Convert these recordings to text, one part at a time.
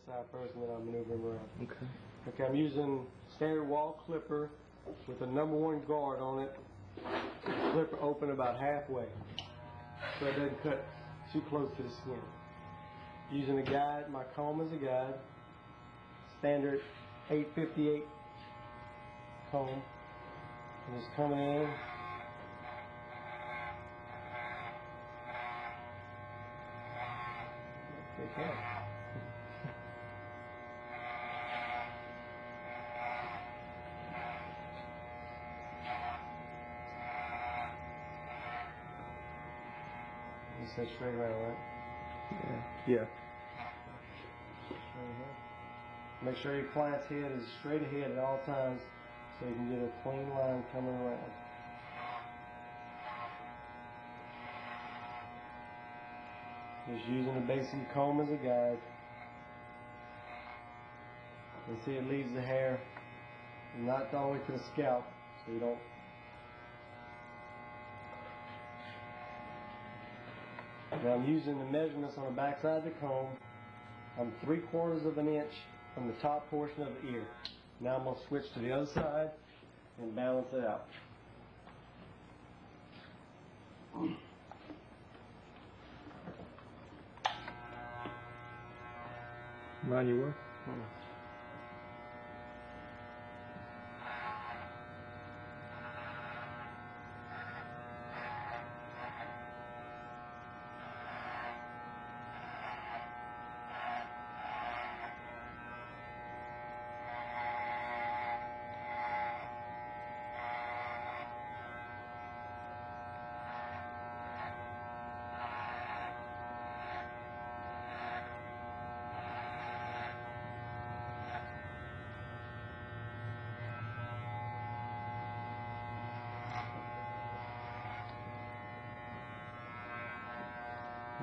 side first and then I'll maneuver him around. Okay. Okay, I'm using standard wall clipper with a #1 guard on it. Clipper open about halfway so it doesn't cut too close to the skin. Using a guide, my comb as a guide. Standard 858 comb. And just coming in. Okay. You said straight around, right? Yeah. Make sure your client's head is straight ahead at all times so you can get a clean line coming around. Just using the basic comb as a guide. You see it leaves the hair not all the way to the scalp so you don't. Now I'm using the measurements on the back side of the comb. I'm 3/4 of an inch from the top portion of the ear. Now I'm going to switch to the other side and balance it out. Mind your work?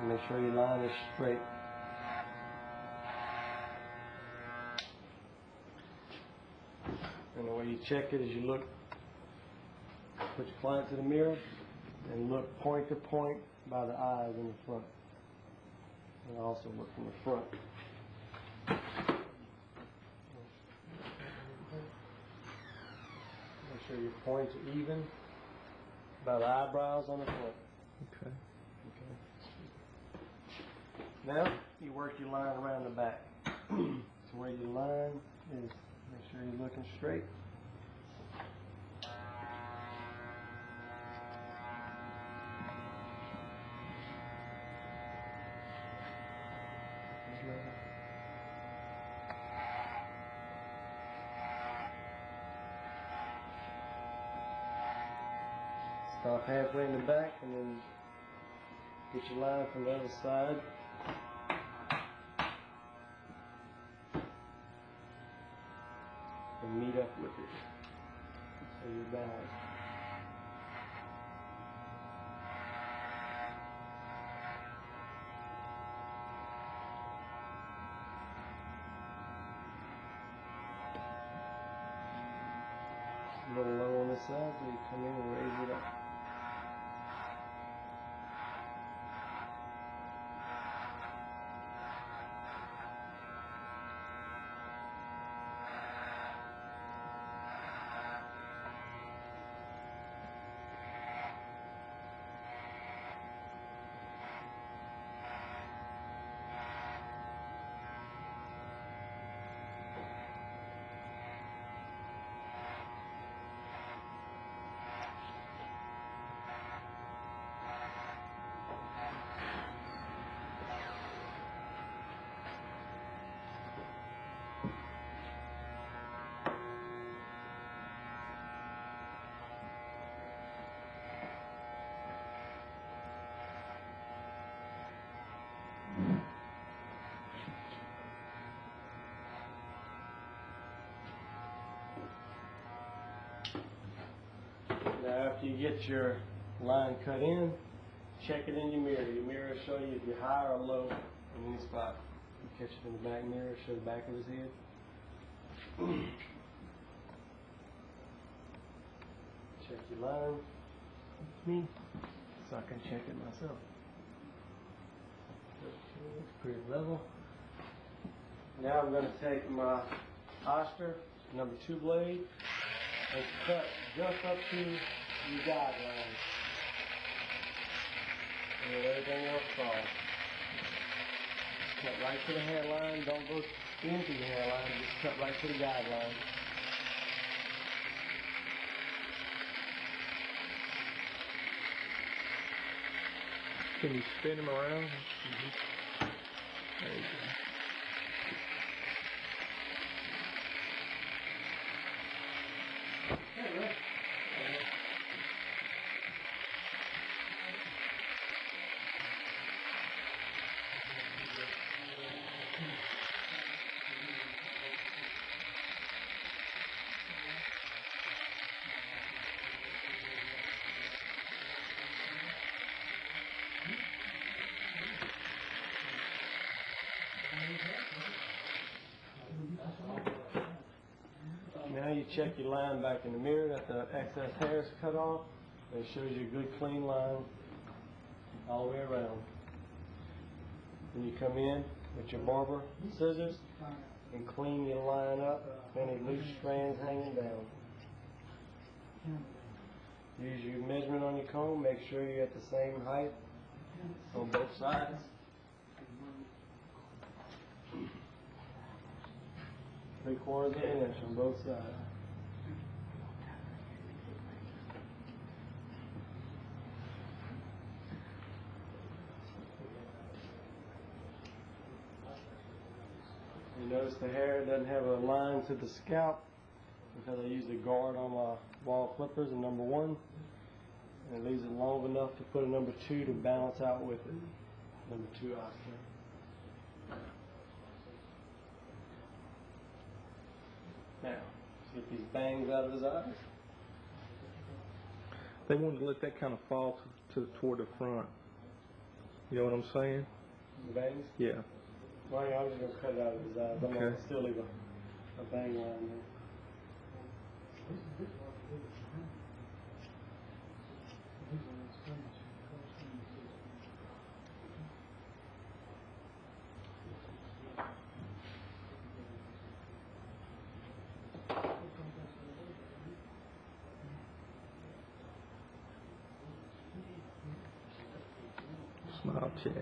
Make sure your line is straight. And the way you check it is you look, put your client to the mirror and look point to point by the eyes in the front. And also look from the front. Make sure your points are even by the eyebrows on the front. Okay. Now, you work your line around the back. So where your line is, make sure you're looking straight. Stop halfway in the back and then get your line from the other side. And meet up with it. So you're back. A little low on this side, so you come in and raise it up. Now after you get your line cut in, check it in your mirror. Your mirror will show you if you're high or low in any spot. You catch it in the back mirror, show the back of his head. Check your line with me so I can check it myself. It's pretty level. Now I'm going to take my Oster number 2 blade and cut just up to the guideline. And let everything else fall. Cut right to the hairline. Don't go into the hairline. Just cut right to the guideline. Can you spin them around? Mm-hmm. There you go. Now you check your line back in the mirror that the excess hair is cut off. It shows you a good clean line all the way around. Then you come in with your barber scissors and clean your line up, any loose strands hanging down. Use your measurement on your comb, make sure you're at the same height on both sides. Three-quarters of an inch on both sides. You notice the hair doesn't have a line to the scalp because I used a guard on my wall clippers in number 1. And it leaves it long enough to put a number 2 to balance out with it. Number 2 Oscar. Now, let's get these bangs out of his eyes. They wanted to let that kind of fall toward the front. You know what I'm saying? The bangs? Yeah. Well, yeah, I'm just going to cut it out of his eyes. I'm going to still leave a bang line there. Smile, Chad.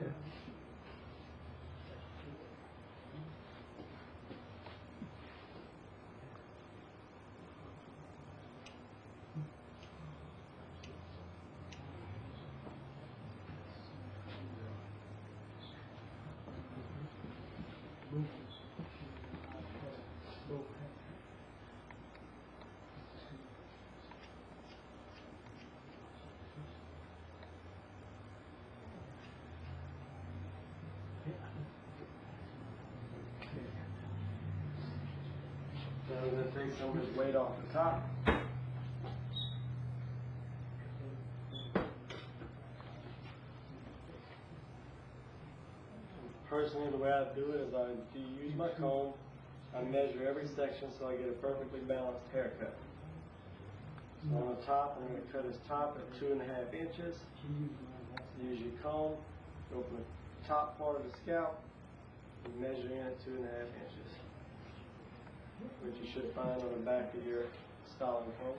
Now I'm going to take some of his weight off the top. Personally, the way I do it is I use my comb, I measure every section so I get a perfectly balanced haircut. So on the top, I'm going to cut his top at 2.5 inches. Use your comb, open the top part of the scalp, and measure in at 2.5 inches, which you should find on the back of your styling comb.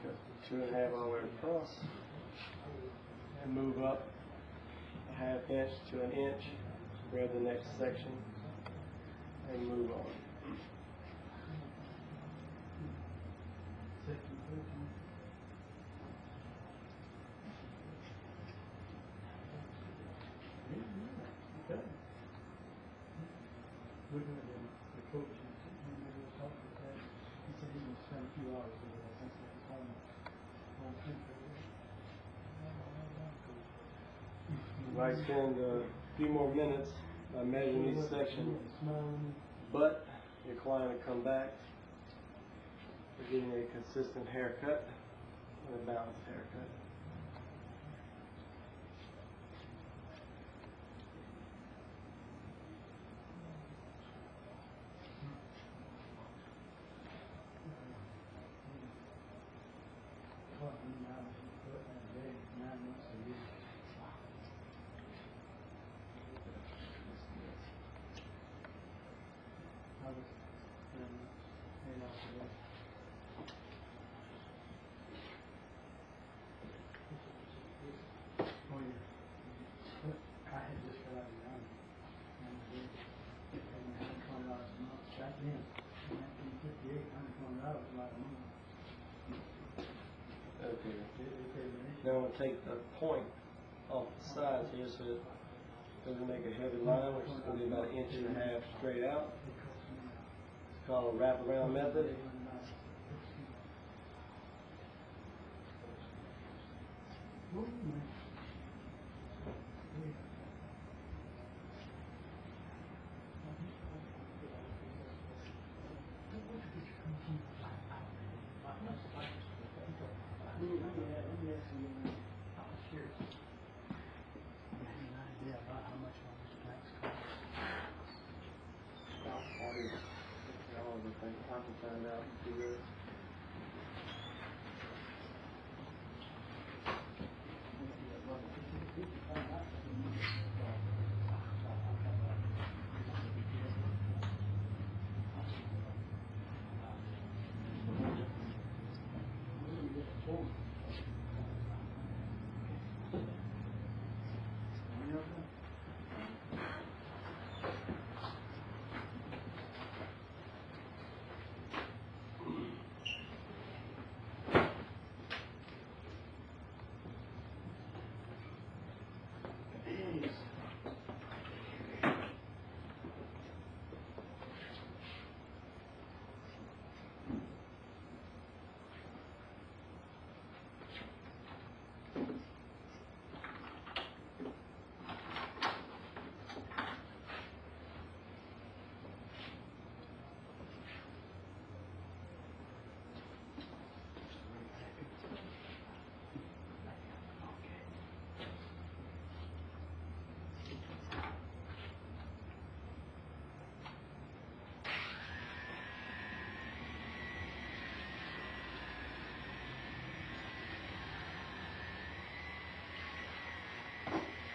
Cut 2.5 all the way across, and move up a 1/2 inch to 1 inch, grab the next section, and move on. Looking at the coach, when we were talking about that, he said he would spend a few hours with us. I said, home You might spend a few more minutes measuring each section, but your client will come back for getting a consistent haircut and a balanced haircut. Now I'm going to take the point off the sides here so it doesn't make a heavy line, which is going to be about 1.5 inches straight out. It's called a wraparound method. I can find out and do this.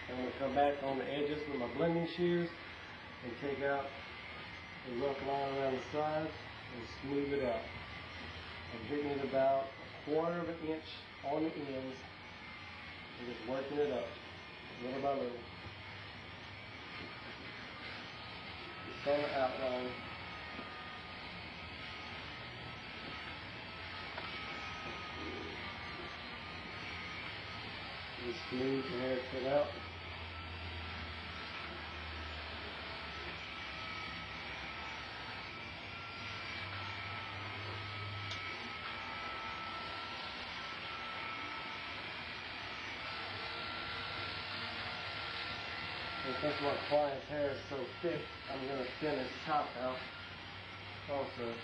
I'm going to come back on the edges with my blending shears and take out the rough line around the sides and smooth it out. I'm hitting it about 1/4 of an inch on the ends and just working it up little by little. Just on the outline. Just smooth the haircut out. And since my client's hair is so thick, I'm going to thin his top out also.